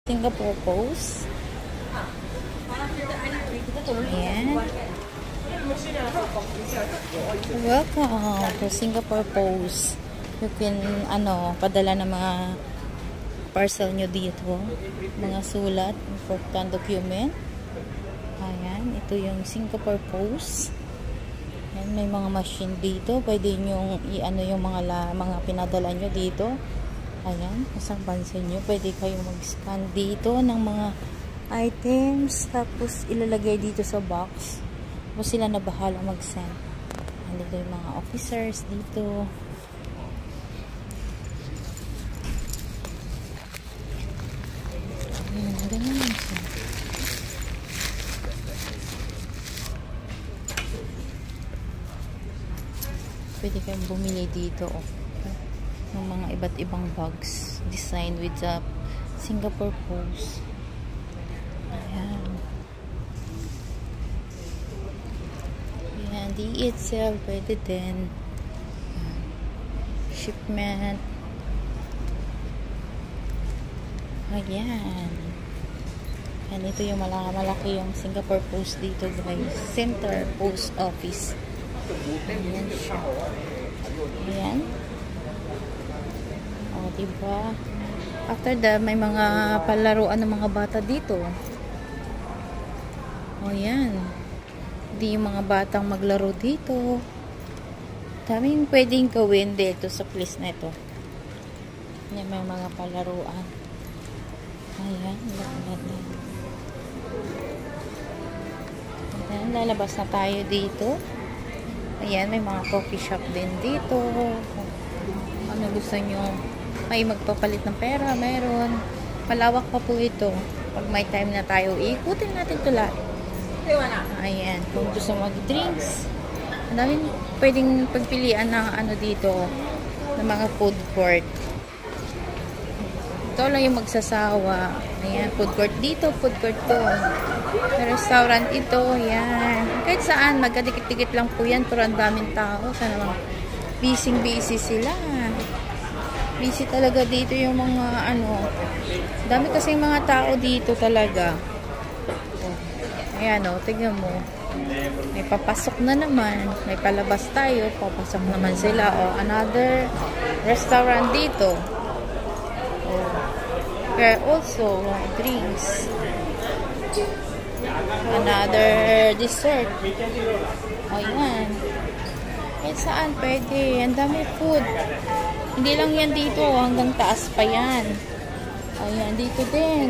Singapore Post. Ayan. Welcome to Singapore Post. You can, padala ng mga parcel nyo dito. Mga sulat, important document. Ayan. Ito yung Singapore Post. Ayan, may mga machine dito. Pwede nyo i-ano yung mga pinadala nyo dito. Ayan, isang bansa nyo, pwede kayong mag-scan dito ng mga items, tapos ilalagay dito sa box. Tapos sila na bahala mag-send. Dito yung mga officers dito. Ayan, ganyan siya. Pwede kayong bumili dito, ng mga iba't ibang bags designed with the Singapore Post. Ayan. Ayan, DHL pwede din. Shipment. Ayan. Ayan, ito yung malaki yung Singapore Post dito, guys. Center Post Office. Ayan siya. Ayan. O, diba? After that, may mga palaruan ng mga bata dito. O, yan. Hindi yung mga batang maglaro dito. Daming pwedeng gawin dito sa place na ito. Yan, may mga palaruan. Ayan. Ayan, lalabas na tayo dito. Ayan, may mga coffee shop din dito. Ano gusto nyo? May magpapalit ng pera, meron. Malawak pa po ito. Pag may time na tayo, ikutin natin ito lahat. Ayan, kung gusto mag-drinks. Ang daming pwedeng pagpilian ng ano dito, ng mga food court. Ito lang yung magsasawa. Ayan, food court dito, food court doon. Restaurant ito, ayan. Kahit saan, magkadikit-dikit lang po yan, pero ang daming tao. Sana naman, busy sila. Busy talaga dito yung mga dami kasi mga tao dito talaga. Ayan tignan mo. May papasok na naman. May palabas tayo. Papasok naman sila. Another restaurant dito. Here also, drinks. Another dessert. Ayan. Kahit saan pwede. Ang dami food. Hindi lang yan dito. Hanggang taas pa yan. Ayan, dito din.